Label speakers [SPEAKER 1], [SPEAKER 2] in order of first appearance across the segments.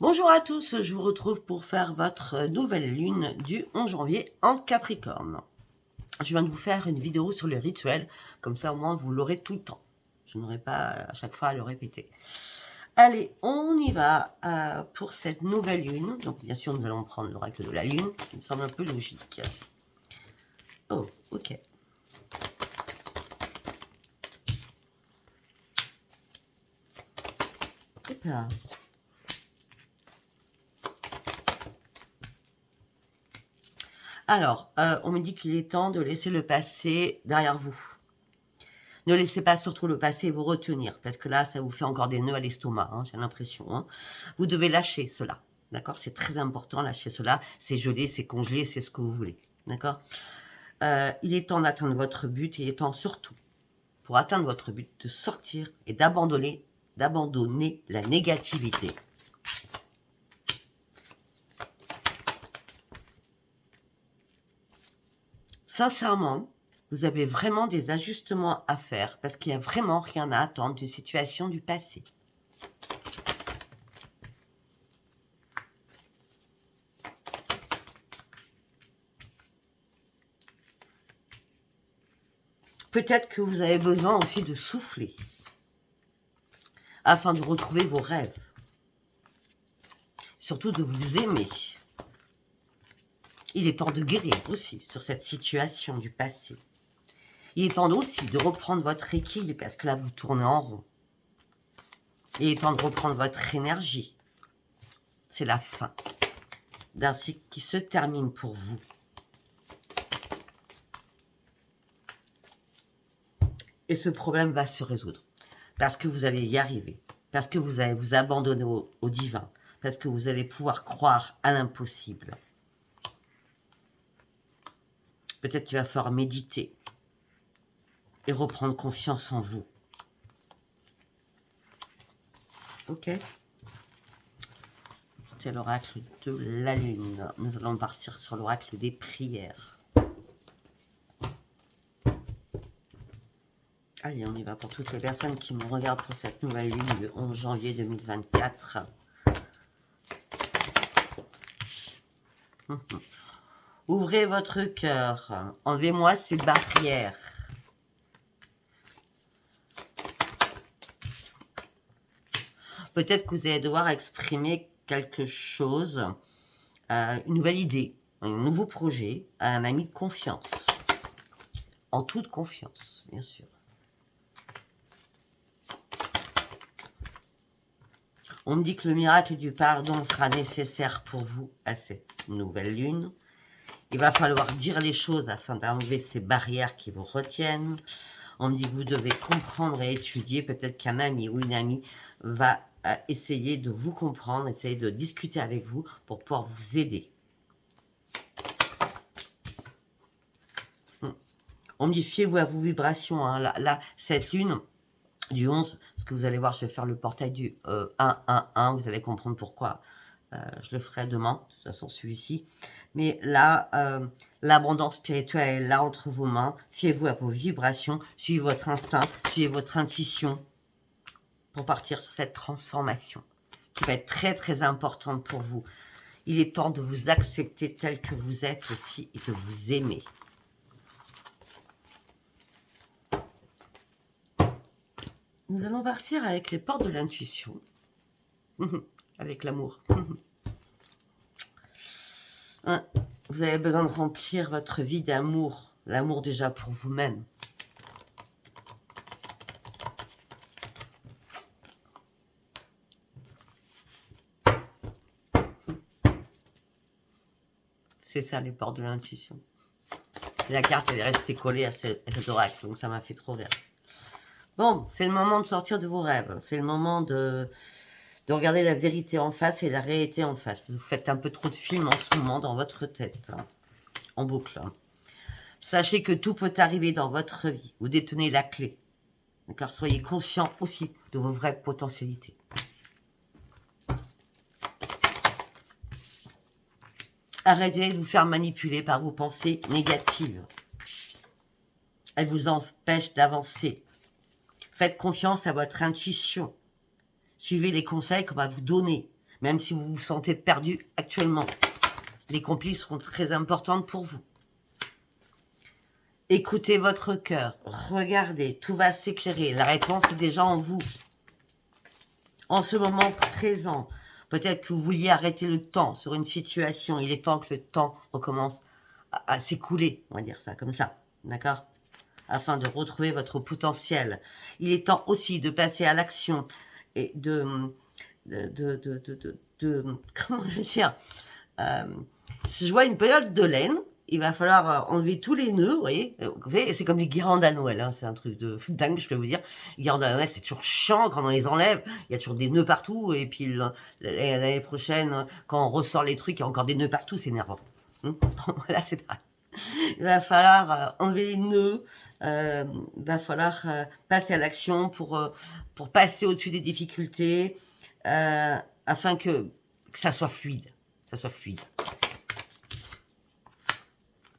[SPEAKER 1] Bonjour à tous, je vous retrouve pour faire votre nouvelle lune du 11 janvier en Capricorne. Je viens de vous faire une vidéo sur le rituel, comme ça au moins vous l'aurez tout le temps. Je n'aurai pas à chaque fois à le répéter. Allez, on y va pour cette nouvelle lune. Donc bien sûr nous allons prendre l'oracle de la lune, qui me semble un peu logique. Oh, ok. Hop là. Alors, on me dit qu'il est temps de laisser le passé derrière vous. Ne laissez pas surtout le passé vous retenir, parce que là, ça vous fait encore des nœuds à l'estomac, hein, j'ai l'impression. Hein. Vous devez lâcher cela, d'accord? C'est très important, lâcher cela. C'est gelé, c'est congelé, c'est ce que vous voulez, d'accord? Il est temps d'atteindre votre but, il est temps surtout, pour atteindre votre but, de sortir et d'abandonner la négativité. Sincèrement, vous avez vraiment des ajustements à faire parce qu'il n'y a vraiment rien à attendre d'une situation du passé. Peut-être que vous avez besoin aussi de souffler afin de retrouver vos rêves. Surtout de vous aimer. Il est temps de guérir aussi sur cette situation du passé. Il est temps aussi de reprendre votre équilibre parce que là vous tournez en rond. Il est temps de reprendre votre énergie. C'est la fin d'un cycle qui se termine pour vous. Et ce problème va se résoudre. Parce que vous allez y arriver. Parce que vous allez vous abandonner au divin. Parce que vous allez pouvoir croire à l'impossible. Peut-être qu'il va falloir méditer. Et reprendre confiance en vous. Ok? C'était l'oracle de la lune. Nous allons partir sur l'oracle des prières. Allez, on y va pour toutes les personnes qui me regardent pour cette nouvelle lune le 11 janvier 2024. Ouvrez votre cœur. Enlevez-moi ces barrières. Peut-être que vous allez devoir exprimer quelque chose, une nouvelle idée, un nouveau projet à un ami de confiance. En toute confiance, bien sûr. On me dit que le miracle du pardon sera nécessaire pour vous à cette nouvelle lune. Il va falloir dire les choses afin d'enlever ces barrières qui vous retiennent. On me dit que vous devez comprendre et étudier. Peut-être qu'un ami ou une amie va essayer de vous comprendre, essayer de discuter avec vous pour pouvoir vous aider. On me dit, fiez-vous à vos vibrations. Hein. Là, cette lune du 11, parce que vous allez voir, je vais faire le portail du 1-1-1. Vous allez comprendre pourquoi. Je le ferai demain, de toute façon celui-ci. Mais là, l'abondance spirituelle est là entre vos mains. Fiez-vous à vos vibrations, suivez votre instinct, suivez votre intuition pour partir sur cette transformation qui va être très très importante pour vous. Il est temps de vous accepter tel que vous êtes aussi et de vous aimer. Nous allons partir avec les portes de l'intuition, avec l'amour. Vous avez besoin de remplir votre vie d'amour, l'amour déjà pour vous-même. C'est ça les portes de l'intuition. La carte elle est restée collée à cet oracle, donc ça m'a fait trop rire. Bon, c'est le moment de sortir de vos rêves, c'est le moment de regarder la vérité en face et la réalité en face. Vous faites un peu trop de films en ce moment dans votre tête, hein, en boucle. Hein. Sachez que tout peut arriver dans votre vie. Vous détenez la clé. D'accord ? Soyez conscient aussi de vos vraies potentialités. Arrêtez de vous faire manipuler par vos pensées négatives. Elles vous empêchent d'avancer. Faites confiance à votre intuition. Suivez les conseils qu'on va vous donner. Même si vous vous sentez perdu actuellement, les complices seront très importantes pour vous. Écoutez votre cœur, regardez, tout va s'éclairer. La réponse est déjà en vous. En ce moment présent, peut-être que vous vouliez arrêter le temps sur une situation. Il est temps que le temps recommence à s'écouler, on va dire ça comme ça, d'accord? Afin de retrouver votre potentiel. Il est temps aussi de passer à l'action et comment je vais dire, si je vois une période de laine, il va falloir enlever tous les nœuds, vous voyez, c'est comme les guirlandes à Noël, hein, c'est un truc de dingue, je peux vous dire. Les guirlandes à Noël, c'est toujours chiant quand on les enlève, il y a toujours des nœuds partout, et puis l'année prochaine, quand on ressort les trucs, il y a encore des nœuds partout, c'est énervant. Là, c'est pareil. Il va falloir enlever les nœuds, il va falloir passer à l'action pour passer au-dessus des difficultés, afin que ça soit fluide,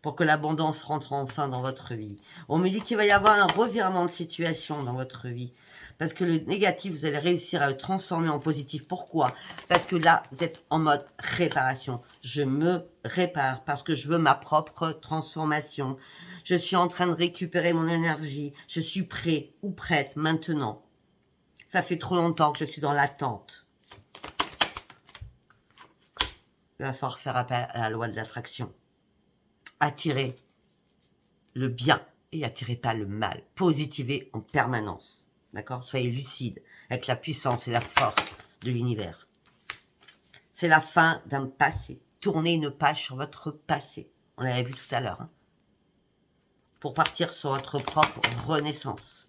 [SPEAKER 1] pour que l'abondance rentre enfin dans votre vie. On me dit qu'il va y avoir un revirement de situation dans votre vie. Parce que le négatif, vous allez réussir à le transformer en positif. Pourquoi? Parce que là, vous êtes en mode réparation. Je me répare parce que je veux ma propre transformation. Je suis en train de récupérer mon énergie. Je suis prêt ou prête maintenant. Ça fait trop longtemps que je suis dans l'attente. Il va falloir faire appel à la loi de l'attraction. Attirez le bien et attirez pas le mal. Positivez en permanence. D'accord? Soyez lucide avec la puissance et la force de l'univers. C'est la fin d'un passé. Tournez une page sur votre passé. On l'avait vu tout à l'heure. Hein, pour partir sur votre propre renaissance.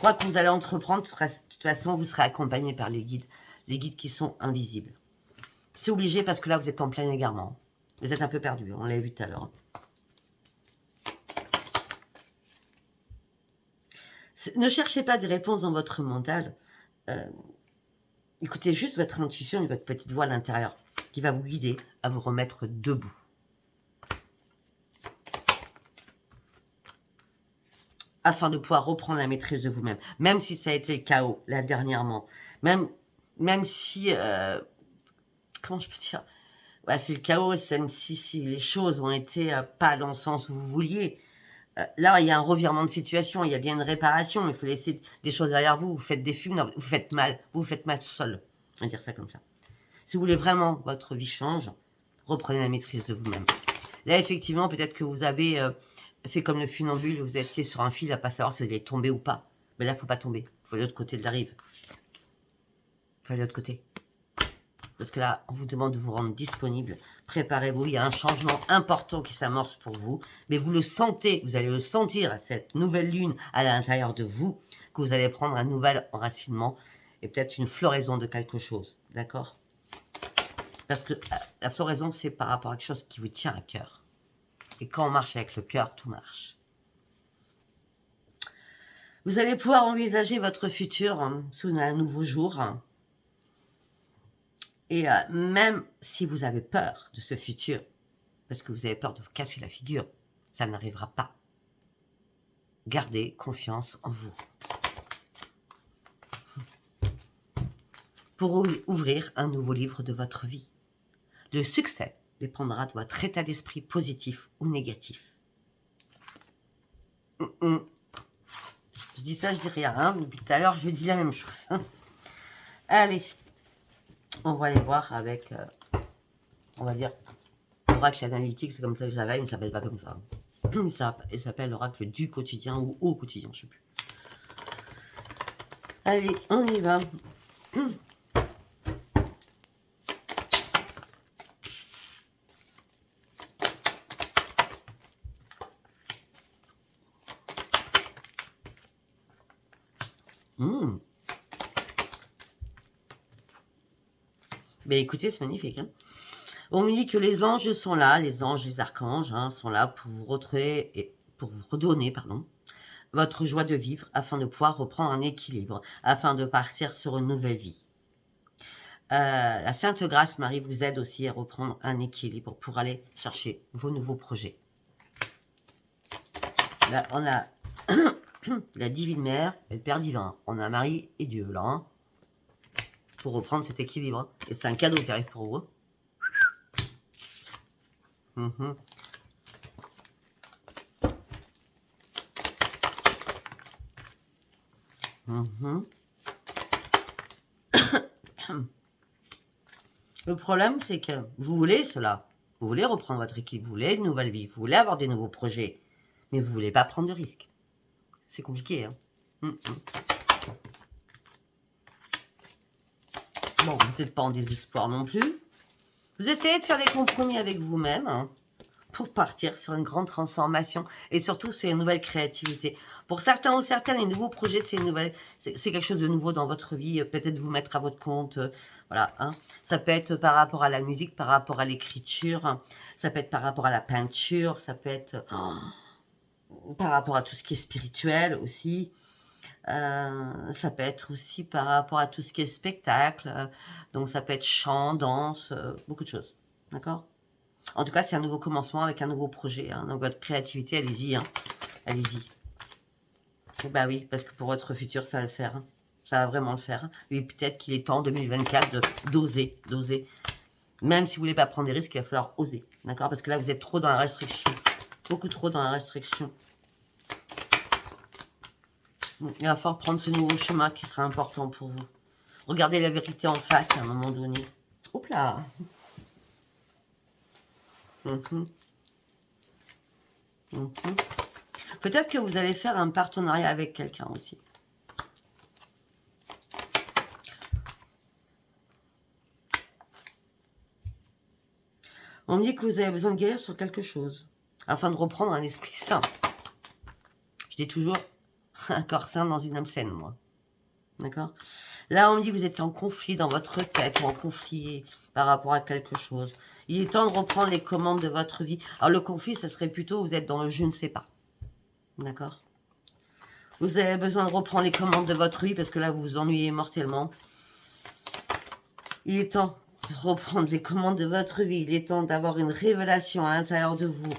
[SPEAKER 1] Quoi que vous allez entreprendre, de toute façon, vous serez accompagné par les guides qui sont invisibles. C'est obligé parce que là, vous êtes en plein égarement. Vous êtes un peu perdu, on l'avait vu tout à l'heure. Ne cherchez pas des réponses dans votre mental. Écoutez juste votre intuition et votre petite voix à l'intérieur qui va vous guider à vous remettre debout. Afin de pouvoir reprendre la maîtrise de vous-même. Même si ça a été le chaos, là, dernièrement. Même si... comment je peux dire? Ouais, c'est le chaos, même si les choses ont été pas dans le sens où vous vouliez. Là, il y a un revirement de situation, il y a bien une réparation, il faut laisser des choses derrière vous, vous faites des fumes, non, vous faites mal tout seul, on va dire ça comme ça. Si vous voulez vraiment que votre vie change, reprenez la maîtrise de vous-même. Là, effectivement, peut-être que vous avez fait comme le funambule, vous étiez sur un fil à pas savoir si vous allez tomber ou pas. Mais là, il ne faut pas tomber, il faut aller de l'autre côté de la rive. Il faut aller de l'autre côté. Parce que là, on vous demande de vous rendre disponible. Préparez-vous, il y a un changement important qui s'amorce pour vous. Mais vous le sentez, vous allez le sentir, cette nouvelle lune à l'intérieur de vous, que vous allez prendre un nouvel enracinement et peut-être une floraison de quelque chose. D'accord? Parce que la floraison, c'est par rapport à quelque chose qui vous tient à cœur. Et quand on marche avec le cœur, tout marche. Vous allez pouvoir envisager votre futur sous un nouveau jour. Et même si vous avez peur de ce futur, parce que vous avez peur de vous casser la figure, ça n'arrivera pas. Gardez confiance en vous. Pour ouvrir un nouveau livre de votre vie. Le succès dépendra de votre état d'esprit positif ou négatif. Je dis ça, je dis rien. Hein. Depuis tout à l'heure, je dis la même chose. Hein. Allez, on va aller voir avec, on va dire, l'oracle analytique, c'est comme ça que je l'avais, mais il ne s'appelle pas comme ça. Il s'appelle l'oracle du quotidien ou au quotidien, je ne sais plus. Allez, on y va. Ben écoutez, c'est magnifique. Hein. On me dit que les anges sont là, les anges, les archanges sont là pour vous retrouver et pour vous redonner, votre joie de vivre afin de pouvoir reprendre un équilibre, afin de partir sur une nouvelle vie. La Sainte Grâce Marie vous aide aussi à reprendre un équilibre pour aller chercher vos nouveaux projets. Là, on a la Divine Mère et le Père Divin. On a Marie et Dieu là. Hein. pour reprendre cet équilibre. Hein. Et c'est un cadeau qui arrive pour vous. Mhm. Mhm. Le problème, c'est que vous voulez cela. Vous voulez reprendre votre équilibre, vous voulez une nouvelle vie, vous voulez avoir des nouveaux projets, mais vous ne voulez pas prendre de risques. C'est compliqué, hein. Bon, vous n'êtes pas en désespoir non plus. Vous essayez de faire des compromis avec vous-même, hein, pour partir sur une grande transformation. Et surtout, c'est une nouvelle créativité. Pour certains ou certaines, les nouveaux projets, c'est quelque chose de nouveau dans votre vie. Peut-être vous mettre à votre compte. Voilà. Hein. Ça peut être par rapport à la musique, par rapport à l'écriture. Hein. Ça peut être par rapport à la peinture. Ça peut être par rapport à tout ce qui est spirituel aussi. Ça peut être aussi par rapport à tout ce qui est spectacle. Donc ça peut être chant, danse, beaucoup de choses. D'accord ? En tout cas, c'est un nouveau commencement avec un nouveau projet. Hein. Donc, votre créativité, allez-y. Hein. Allez-y. Bah oui, parce que pour votre futur, ça va le faire. Hein. Ça va vraiment le faire. Hein. Et peut-être qu'il est temps, en 2024, d'oser. D'oser. Même si vous voulez pas prendre des risques, il va falloir oser. D'accord? Parce que là, vous êtes trop dans la restriction. Beaucoup trop dans la restriction. Il va falloir prendre ce nouveau chemin qui sera important pour vous. Regardez la vérité en face à un moment donné. Hop là! Peut-être que vous allez faire un partenariat avec quelqu'un aussi. On me dit que vous avez besoin de guérir sur quelque chose, afin de reprendre un esprit sain. Je dis toujours un corps sain dans une âme saine, moi. D'accord? Là, on me dit que vous êtes en conflit dans votre tête, ou en conflit par rapport à quelque chose. Il est temps de reprendre les commandes de votre vie. Alors, le conflit, ça serait plutôt, vous êtes dans le je ne sais pas. D'accord? Vous avez besoin de reprendre les commandes de votre vie, parce que là, vous vous ennuyez mortellement. Il est temps de reprendre les commandes de votre vie. Il est temps d'avoir une révélation à l'intérieur de vous.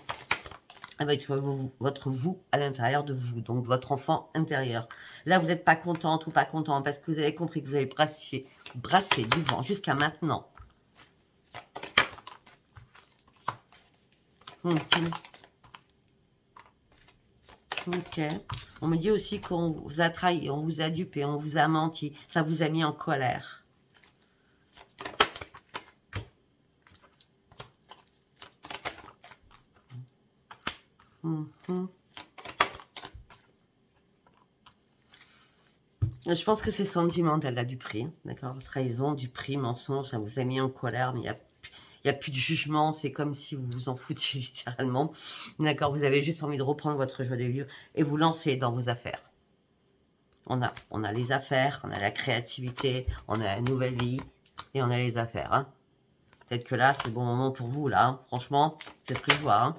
[SPEAKER 1] Avec votre vous à l'intérieur de vous, donc votre enfant intérieur. Là, vous n'êtes pas contente ou pas content parce que vous avez compris que vous avez brassé du vent jusqu'à maintenant. Ok. On me dit aussi qu'on vous a trahi, on vous a dupé, on vous a menti. Ça vous a mis en colère. Je pense que c'est sentimental, là, du prix. D'accord? Trahison, du prix, mensonge, ça vous a mis en colère, mais il n'y a plus de jugement. C'est comme si vous vous en foutiez littéralement. D'accord? Vous avez juste envie de reprendre votre joie de vivre et vous lancer dans vos affaires. On a les affaires, on a la créativité, on a la nouvelle vie et on a les affaires. Hein? Peut-être que là, c'est le bon moment pour vous, là. Hein? Franchement, c'est ce que je vois. Hein?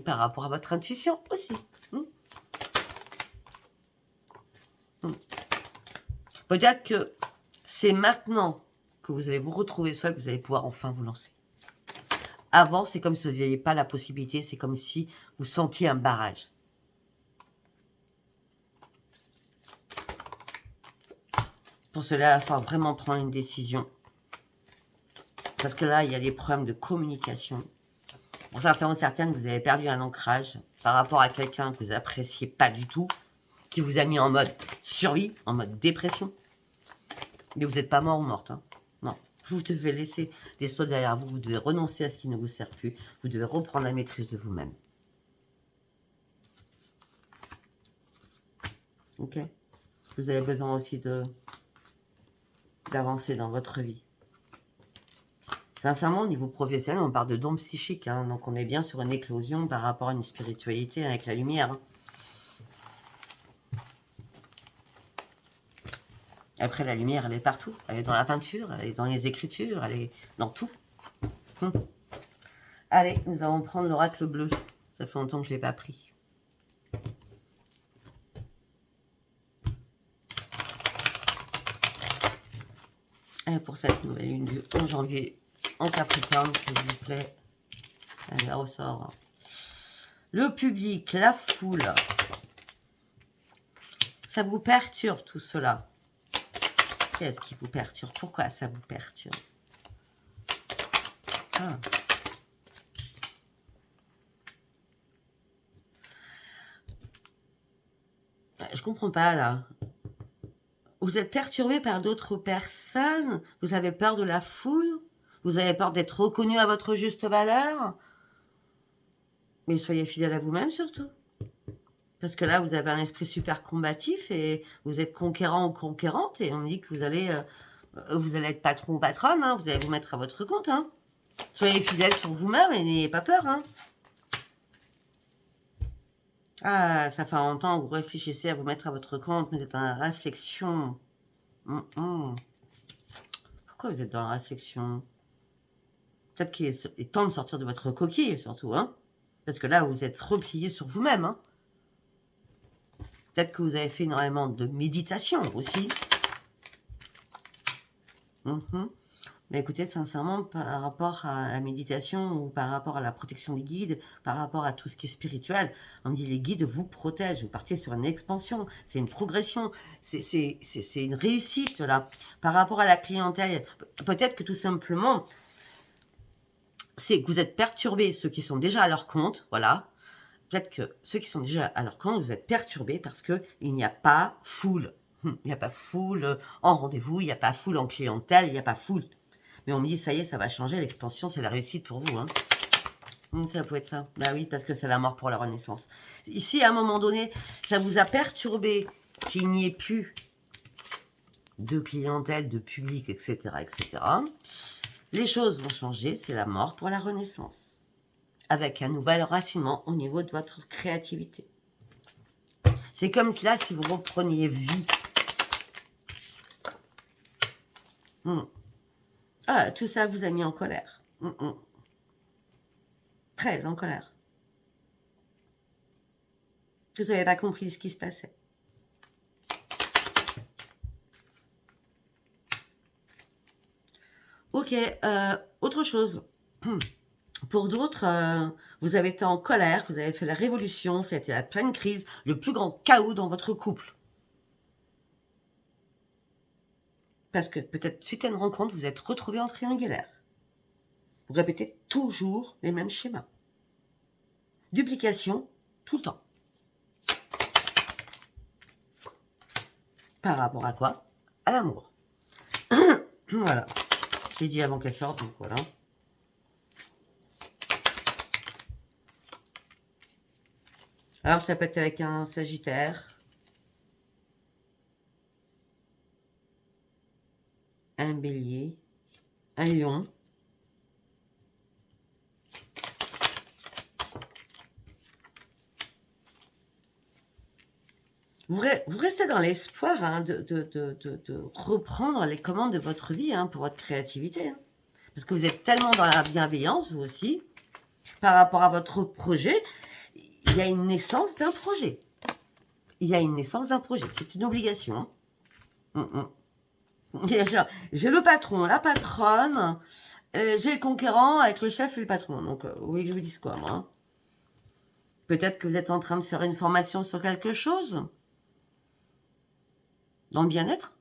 [SPEAKER 1] Par rapport à votre intuition aussi. Peut-être que c'est maintenant que vous allez vous retrouver seul, que vous allez pouvoir enfin vous lancer. Avant, c'est comme si vous n'aviez pas la possibilité, c'est comme si vous sentiez un barrage. Pour cela, il va falloir vraiment prendre une décision. Parce que là, il y a des problèmes de communication. Pour certains ou certaines, vous avez perdu un ancrage par rapport à quelqu'un que vous appréciez pas du tout, qui vous a mis en mode survie, en mode dépression. Mais vous n'êtes pas mort ou morte. Hein. Non. Vous devez laisser les choses derrière vous. Vous devez renoncer à ce qui ne vous sert plus. Vous devez reprendre la maîtrise de vous-même. Ok? Vous avez besoin aussi d'avancer dans votre vie. Sincèrement, au niveau professionnel, on parle de dons psychiques. Hein, donc, on est bien sur une éclosion par rapport à une spiritualité avec la lumière. Hein. Après, la lumière, elle est partout. Elle est dans la peinture, elle est dans les écritures, elle est dans tout. Allez, nous allons prendre l'oracle bleu. Ça fait longtemps que je ne l'ai pas pris. Et pour cette nouvelle lune du 11 janvier en Capricorne, s'il vous plaît. Allez, ressort. Le public, la foule. Ça vous perturbe tout cela. Qu'est-ce qui vous perturbe? Pourquoi ça vous perturbe? Ah. Je comprends pas, là. Vous êtes perturbé par d'autres personnes? Vous avez peur de la foule? Vous avez peur d'être reconnu à votre juste valeur? Mais soyez fidèle à vous-même, surtout. Parce que là, vous avez un esprit super combatif et vous êtes conquérant ou conquérante et on me dit que vous allez être patron ou patronne, hein, vous allez vous mettre à votre compte. Hein. Soyez fidèle sur vous-même et n'ayez pas peur. Hein. Ah, ça fait longtemps que vous réfléchissez à vous mettre à votre compte, vous êtes dans la réflexion. Pourquoi vous êtes dans la réflexion? Peut-être qu'il est temps de sortir de votre coquille, surtout. Hein. Parce que là, vous êtes replié sur vous-même. Hein. Peut-être que vous avez fait énormément de méditation aussi. Mais écoutez, sincèrement, par rapport à la méditation ou par rapport à la protection des guides, par rapport à tout ce qui est spirituel, on me dit les guides vous protègent, vous partez sur une expansion, c'est une progression, c'est une réussite là. Par rapport à la clientèle, peut-être que tout simplement, c'est que vous êtes perturbés, ceux qui sont déjà à leur compte, voilà. Peut-être que ceux qui sont déjà à leur compte, vous êtes perturbés parce qu'il n'y a pas foule. Il n'y a pas foule en rendez-vous, il n'y a pas foule en clientèle, il n'y a pas foule. Mais on me dit, ça y est, ça va changer, l'expansion, c'est la réussite pour vous. Hein. Ça peut être ça. Bah oui, parce que c'est la mort pour la renaissance. Ici, à un moment donné, ça vous a perturbé qu'il n'y ait plus de clientèle, de public, etc., etc. Les choses vont changer, c'est la mort pour la renaissance. Avec un nouvel enracinement au niveau de votre créativité. C'est comme là, si vous repreniez vie. Ah, tout ça vous a mis en colère. Très en colère. Vous n'avez pas compris ce qui se passait. Ok, autre chose. Pour d'autres, vous avez été en colère, vous avez fait la révolution, ça a été la pleine crise, le plus grand chaos dans votre couple. Parce que peut-être suite à une rencontre, vous êtes retrouvé en triangulaire. Vous répétez toujours les mêmes schémas. Duplication, tout le temps. Par rapport à quoi? À l'amour. Voilà. Je l'ai dit avant qu'elle sorte, donc voilà. Alors, ça peut être avec un Sagittaire, un Bélier, un Lion. Vous restez dans l'espoir hein, de reprendre les commandes de votre vie hein, pour votre créativité. Hein. Parce que vous êtes tellement dans la bienveillance, vous aussi, par rapport à votre projet, il y a une naissance d'un projet. Il y a une naissance d'un projet. C'est une obligation. Hein. J'ai le patron, la patronne, j'ai le conquérant avec le chef et le patron. Donc, vous voulez que je vous dise quoi, moi hein. Peut-être que vous êtes en train de faire une formation sur quelque chose dans le bien-être.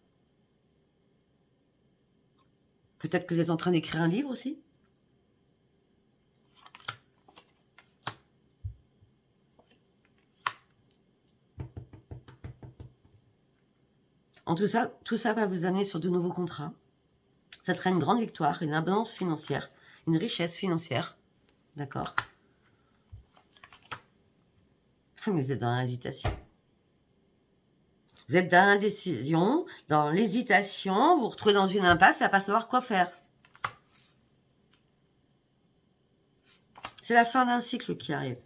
[SPEAKER 1] Peut-être que vous êtes en train d'écrire un livre aussi. En tout ça va vous amener sur de nouveaux contrats. Ça sera une grande victoire, une abondance financière, une richesse financière. D'accord? Mais vous êtes dans l'hésitation. Vous êtes dans l'indécision, dans l'hésitation, vous vous retrouvez dans une impasse à ne pas savoir quoi faire. C'est la fin d'un cycle qui arrive.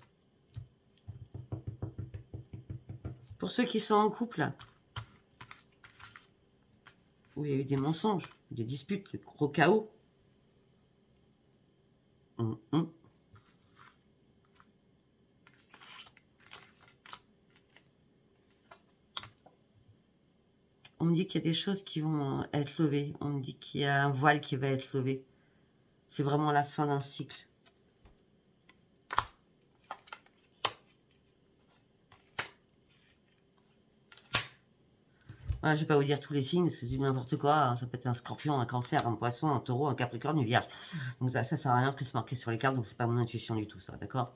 [SPEAKER 1] Pour ceux qui sont en couple, où il y a eu des mensonges, des disputes, le gros chaos. On me dit qu'il y a des choses qui vont être levées. On me dit qu'il y a un voile qui va être levé. C'est vraiment la fin d'un cycle. Voilà, je vais pas vous dire tous les signes, parce que c'est n'importe quoi. Hein. Ça peut être un scorpion, un cancer, un poisson, un taureau, un capricorne, une vierge. Donc ça sert à rien que c'est marqué sur les cartes, donc c'est pas mon intuition du tout, ça, d'accord?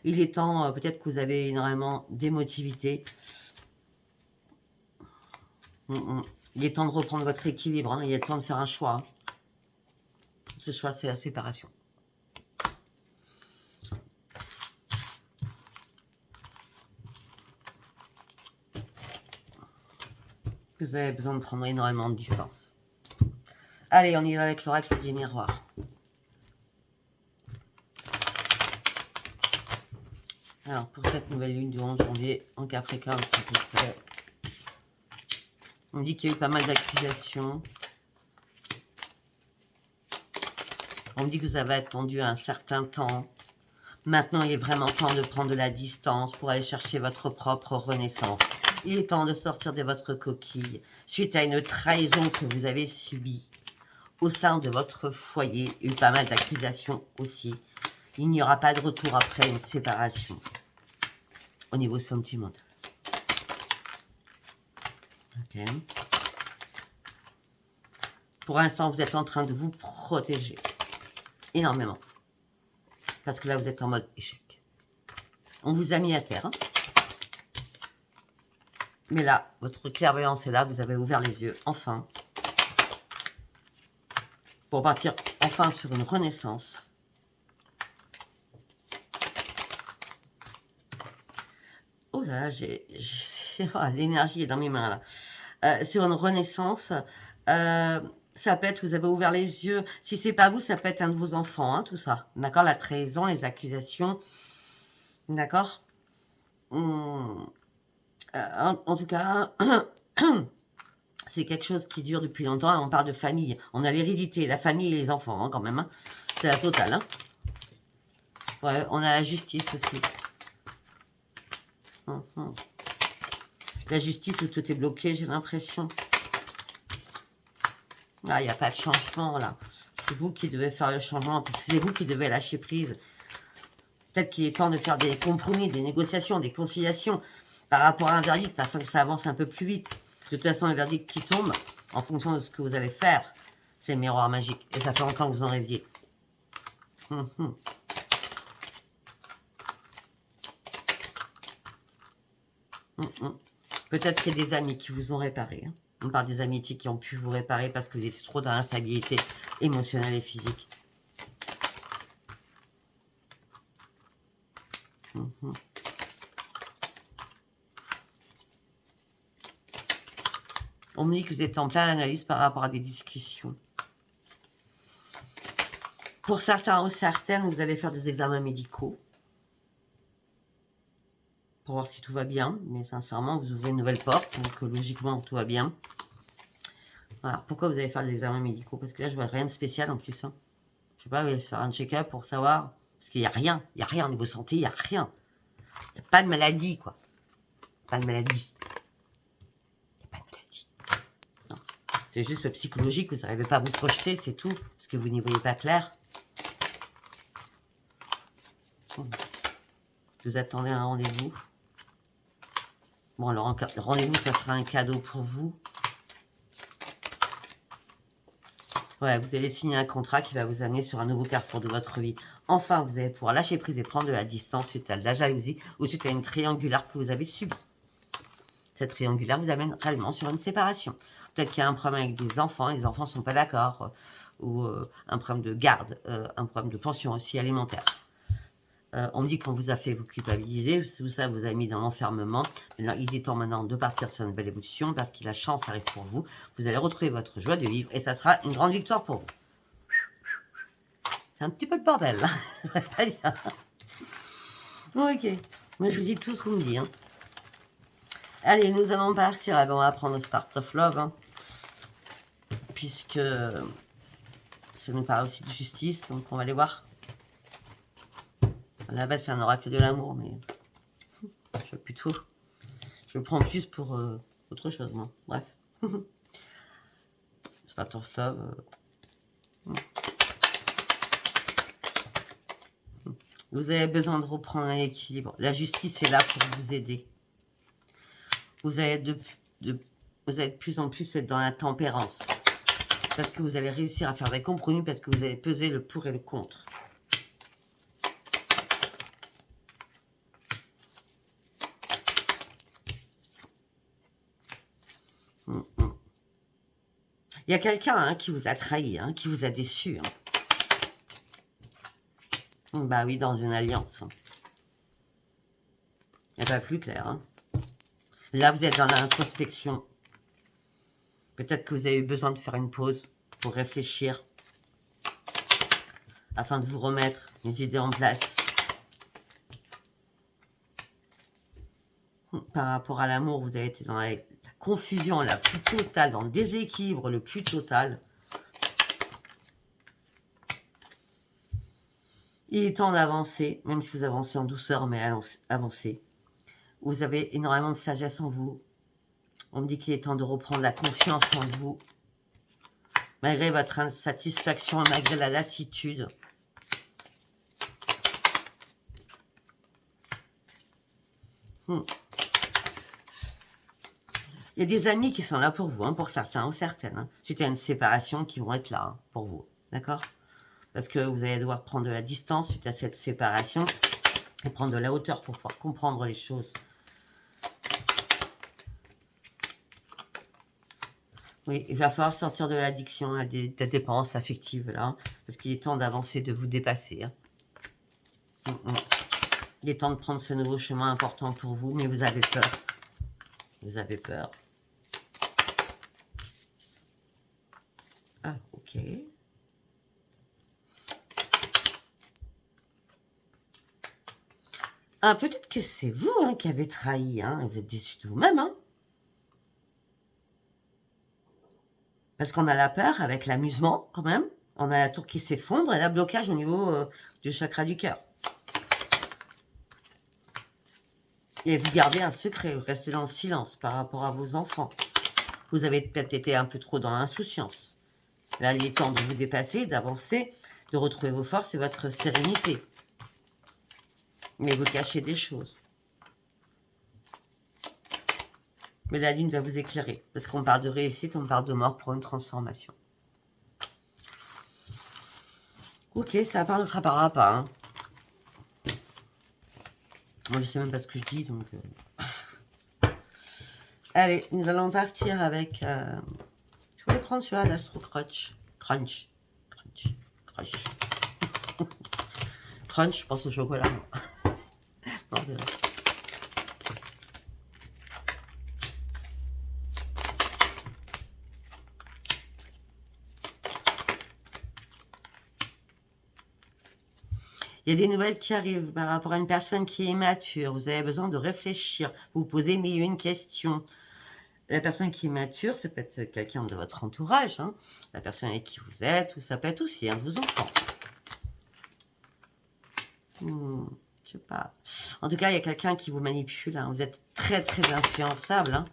[SPEAKER 1] Il est temps, peut-être que vous avez énormément d'émotivité. Il est temps de reprendre votre équilibre, hein. Il est temps de faire un choix. Hein. Ce choix, c'est la séparation. Vous avez besoin de prendre énormément de distance. Allez, on y va avec l'oracle des miroirs. Alors, pour cette nouvelle lune du 11 janvier, en Capricorne, on dit qu'il y a eu pas mal d'accusations. On dit que vous avez attendu un certain temps. Maintenant, il est vraiment temps de prendre de la distance pour aller chercher votre propre renaissance. Il est temps de sortir de votre coquille suite à une trahison que vous avez subie au sein de votre foyer. Il y a eu pas mal d'accusations aussi. Il n'y aura pas de retour après une séparation au niveau sentimental. Ok. Pour l'instant, vous êtes en train de vous protéger énormément. Parce que là, vous êtes en mode échec. On vous a mis à terre. Hein. Mais là, votre clairvoyance est là. Vous avez ouvert les yeux, enfin. Pour partir, enfin, sur une renaissance. Oh là, l'énergie est dans mes mains, là. Sur une renaissance. Ça peut être, vous avez ouvert les yeux. Si c'est pas vous, ça peut être un de vos enfants, hein, tout ça. D'accord? La trahison, les accusations. D'accord? En tout cas, c'est quelque chose qui dure depuis longtemps. On parle de famille. On a l'hérédité, la famille et les enfants, hein, quand même. Hein. C'est la totale. Hein. Ouais, on a la justice aussi. La justice où tout est bloqué, j'ai l'impression. Là, il n'y a pas de changement, là. C'est vous qui devez faire le changement, parce que c'est vous qui devez lâcher prise. Peut-être qu'il est temps de faire des compromis, des négociations, des conciliations par rapport à un verdict, afin que ça avance un peu plus vite. Parce que de toute façon, un verdict qui tombe, en fonction de ce que vous allez faire, c'est le miroir magique. Et ça fait longtemps que vous en rêviez. Peut-être qu'il y a des amis qui vous ont réparé. Hein. On parle des amitiés qui ont pu vous réparer parce que vous étiez trop dans l'instabilité émotionnelle et physique. On me dit que vous êtes en pleine analyse par rapport à des discussions. Pour certains ou certaines, vous allez faire des examens médicaux. Pour voir si tout va bien. Mais sincèrement, vous ouvrez une nouvelle porte. Donc logiquement, tout va bien. Voilà. Pourquoi vous allez faire des examens médicaux? Parce que là, je vois rien de spécial en plus. Hein. Je sais pas, vous allez faire un check-up pour savoir. Parce qu'il n'y a rien. Il n'y a rien au niveau santé. Il n'y a rien. Il n'y a pas de maladie, quoi. Pas de maladie. Il n'y a pas de maladie. Non. C'est juste psychologique. Vous n'arrivez pas à vous projeter, c'est tout. Parce que vous n'y voyez pas clair. Vous attendez un rendez-vous. Bon, le rendez-vous, ça sera un cadeau pour vous. Ouais, vous allez signer un contrat qui va vous amener sur un nouveau carrefour de votre vie. Enfin, vous allez pouvoir lâcher prise et prendre de la distance suite à de la jalousie ou suite à une triangulaire que vous avez subie. Cette triangulaire vous amène réellement sur une séparation. Peut-être qu'il y a un problème avec des enfants, les enfants ne sont pas d'accord, ou un problème de garde, un problème de pension aussi alimentaire. On me dit qu'on vous a fait vous culpabiliser, tout ça vous a mis dans l'enfermement. Il est temps maintenant de partir sur une belle évolution parce que la chance arrive pour vous. Vous allez retrouver votre joie de vivre et ça sera une grande victoire pour vous. C'est un petit peu le bordel là. Ok, moi je vous dis tout ce qu'on me dit. Hein. Allez, nous allons partir. On va prendre le Spark of Love. Hein, puisque ça nous parle aussi de justice. Donc on va aller voir. À la base, c'est un oracle de l'amour, mais je le prends plus pour autre chose, moi. Bref. C'est pas ton fleuve. Vous avez besoin de reprendre un équilibre. La justice est là pour vous aider. Vous avez vous allez de plus en plus être dans la tempérance. Parce que vous allez réussir à faire des compromis, parce que vous allez peser le pour et le contre. Il y a quelqu'un qui vous a trahi, qui vous a déçu. Bah oui, dans une alliance. Il n'y a pas plus clair. Là, vous êtes dans l'introspection. Peut-être que vous avez eu besoin de faire une pause pour réfléchir afin de vous remettre les idées en place. Par rapport à l'amour, vous avez été dans la confusion la plus totale, dans le déséquilibre le plus total. Il est temps d'avancer, même si vous avancez en douceur, mais avancez. Vous avez énormément de sagesse en vous. On me dit qu'il est temps de reprendre la confiance en vous. Malgré votre insatisfaction et malgré la lassitude. Il y a des amis qui sont là pour vous, pour certains ou certaines. Suite à une séparation, qui vont être là pour vous. D'accord? Parce que vous allez devoir prendre de la distance suite à cette séparation et prendre de la hauteur pour pouvoir comprendre les choses. Oui, il va falloir sortir de l'addiction à de la dépendance affective, là, parce qu'il est temps d'avancer, de vous dépasser. Il est temps de prendre ce nouveau chemin important pour vous, mais vous avez peur. Vous avez peur. Ah, ok. Ah, peut-être que c'est vous qui avez trahi, vous êtes déçu de vous-même, Parce qu'on a la peur avec l'amusement, quand même. On a la tour qui s'effondre et là, blocage au niveau du chakra du cœur. Et vous gardez un secret, vous restez dans le silence par rapport à vos enfants. Vous avez peut-être été un peu trop dans l'insouciance. Là, il est temps de vous dépasser, d'avancer, de retrouver vos forces et votre sérénité. Mais vous cachez des choses. Mais la lune va vous éclairer. Parce qu'on parle de réussite, on parle de mort pour une transformation. Ok, ça ne parlera pas. Moi, je sais même pas ce que je dis, donc... Allez, nous allons partir avec... Je voulais prendre celui-là, l'Astro Crunch. Crunch. Crunch, je pense au chocolat. Non, c'est vrai. Il y a des nouvelles qui arrivent par rapport à une personne qui est immature. Vous avez besoin de réfléchir. Vous vous posez mille et une questions. La personne qui est mature, ça peut être quelqu'un de votre entourage, la personne avec qui vous êtes, ou ça peut être aussi un de vos enfants. Je sais pas. En tout cas, il y a quelqu'un qui vous manipule. Vous êtes très, très influençable.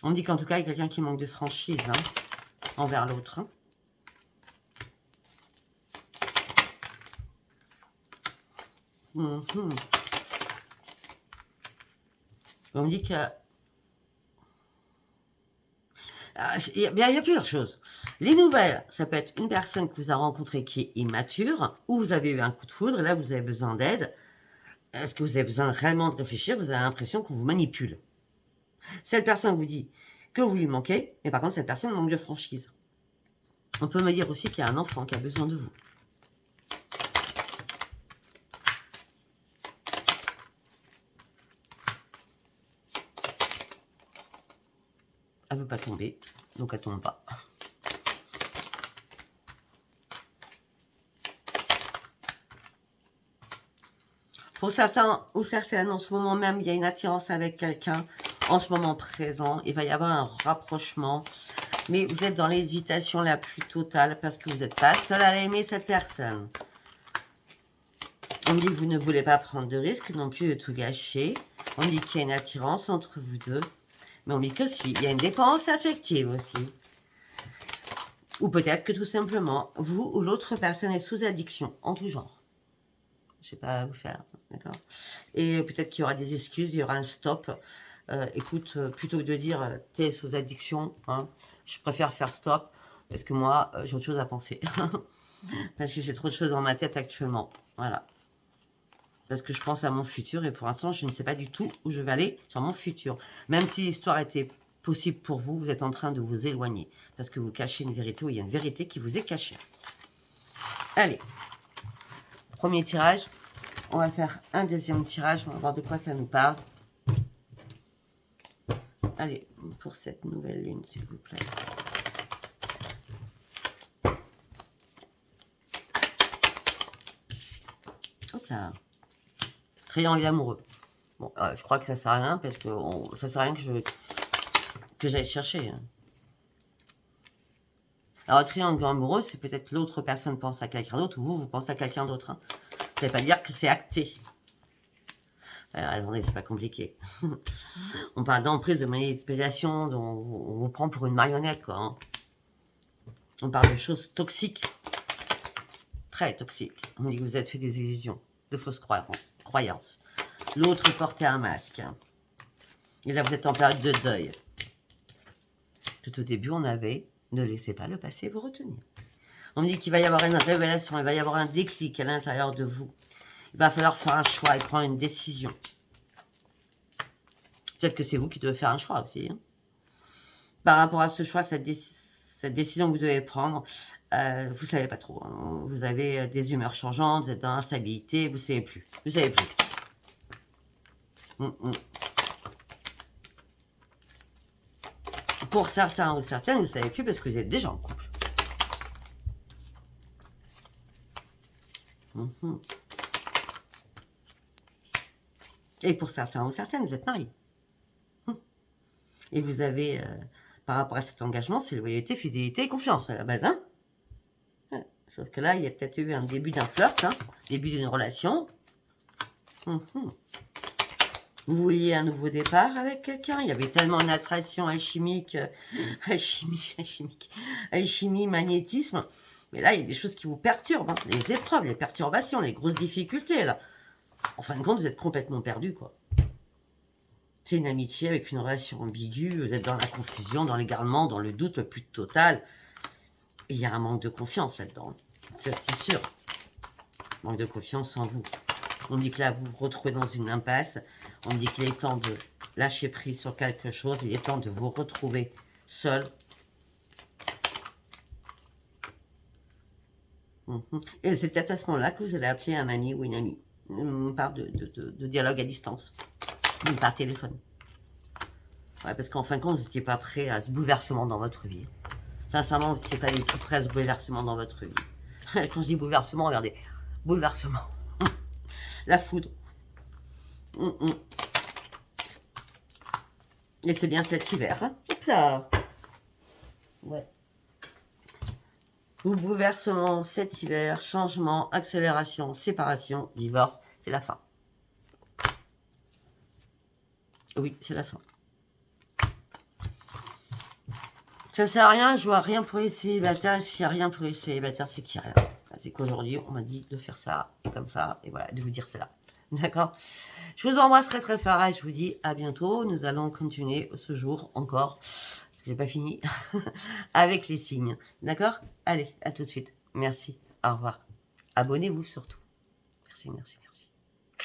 [SPEAKER 1] On dit qu'en tout cas, il y a quelqu'un qui manque de franchise envers l'autre. On me dit qu'il y a... Il y a plusieurs choses. Les nouvelles, ça peut être une personne que vous avez rencontrée qui est immature, ou vous avez eu un coup de foudre, et là vous avez besoin d'aide. Est-ce que vous avez besoin réellement de réfléchir? Vous avez l'impression qu'on vous manipule. Cette personne vous dit que vous lui manquez, mais par contre cette personne manque de franchise. On peut me dire aussi qu'il y a un enfant qui a besoin de vous. Elle ne veut pas tomber, donc elle ne tombe pas. Pour certains ou certaines, en ce moment même, il y a une attirance avec quelqu'un. En ce moment présent, il va y avoir un rapprochement. Mais vous êtes dans l'hésitation la plus totale parce que vous n'êtes pas seul à aimer cette personne. On dit que vous ne voulez pas prendre de risque non plus de tout gâcher. On dit qu'il y a une attirance entre vous deux. Mais on dit qu'aussi, il y a une dépendance affective aussi. Ou peut-être que tout simplement, vous ou l'autre personne est sous addiction, en tout genre. Je sais pas à vous faire, d'accord. Et peut-être qu'il y aura des excuses, il y aura un stop. Écoute, plutôt que de dire t'es sous addiction, hein, je préfère faire stop parce que moi, j'ai autre chose à penser. Parce que j'ai trop de choses dans ma tête actuellement. Voilà. Parce que je pense à mon futur et pour l'instant, je ne sais pas du tout où je vais aller sur mon futur. Même si l'histoire était possible pour vous, vous êtes en train de vous éloigner. Parce que vous cachez une vérité ou il y a une vérité qui vous est cachée. Allez. Premier tirage. On va faire un deuxième tirage. On va voir de quoi ça nous parle. Allez, pour cette nouvelle lune, s'il vous plaît. Hop là. Triangle amoureux. Bon, je crois que ça sert à rien parce que ça sert à rien que j'aille chercher. Hein. Alors, triangle amoureux, c'est peut-être l'autre personne pense à quelqu'un d'autre ou vous pensez à quelqu'un d'autre. Hein. Ça ne veut pas dire que c'est acté. Alors, attendez, c'est pas compliqué. On parle d'emprise, de manipulation, dont on vous prend pour une marionnette, quoi. Hein. On parle de choses toxiques. Très toxiques. On dit que vous êtes fait des illusions, de fausses croyances. L'autre portait un masque. Et là, vous êtes en période de deuil. Tout au début, on avait « Ne laissez pas le passé vous retenir ». On dit qu'il va y avoir une révélation, il va y avoir un déclic à l'intérieur de vous. Il va falloir faire un choix et prendre une décision. Peut-être que c'est vous qui devez faire un choix aussi. Hein. Par rapport à ce choix, cette décision que vous devez prendre, vous ne savez pas trop. Hein. Vous avez des humeurs changeantes, vous êtes dans l'instabilité, vous ne savez plus. Vous savez plus. Pour certains ou certaines, vous ne savez plus parce que vous êtes déjà en couple. Et pour certains ou certaines, vous êtes mariés. Et vous avez, par rapport à cet engagement, c'est loyauté, fidélité et confiance à la base. Hein. Sauf que là, il y a peut-être eu un début d'un flirt, hein, début d'une relation. Vous vouliez un nouveau départ avec quelqu'un. Il y avait tellement d'attraction alchimique, alchimie, magnétisme. Mais là, il y a des choses qui vous perturbent. Hein. Les épreuves, les perturbations, les grosses difficultés. Là. En fin de compte, vous êtes complètement perdu, quoi. C'est une amitié avec une relation ambiguë. Vous êtes dans la confusion, dans l'égarement, dans le doute le plus total. Et il y a un manque de confiance là-dedans. C'est sûr. Manque de confiance en vous. On dit que là, vous vous retrouvez dans une impasse. On dit qu'il est temps de lâcher prise sur quelque chose. Il est temps de vous retrouver seul. Et c'est peut-être à ce moment-là que vous allez appeler un ami ou une amie. On parle de dialogue à distance. Par téléphone. Ouais, parce qu'en fin de compte, vous n'étiez pas prêt à ce bouleversement dans votre vie. Sincèrement, vous n'étiez pas du tout prêt à ce bouleversement dans votre vie. Quand je dis bouleversement, regardez. Bouleversement. La foudre. Et c'est bien cet hiver. Hein. Hop là. Ouais. Bouleversement cet hiver, changement, accélération, séparation, divorce, c'est la fin. Oui, c'est la fin. Ça sert à rien, je vois rien pour les célibataires. S'il n'y a rien pour les célibataires, c'est qu'il n'y a rien. C'est qu'aujourd'hui, on m'a dit de faire ça, comme ça, et voilà, de vous dire cela. D'accord? Je vous embrasse très très fort et je vous dis à bientôt. Nous allons continuer ce jour encore, j'ai pas fini, avec les signes. D'accord? Allez, à tout de suite. Merci. Au revoir. Abonnez-vous surtout. Merci, merci.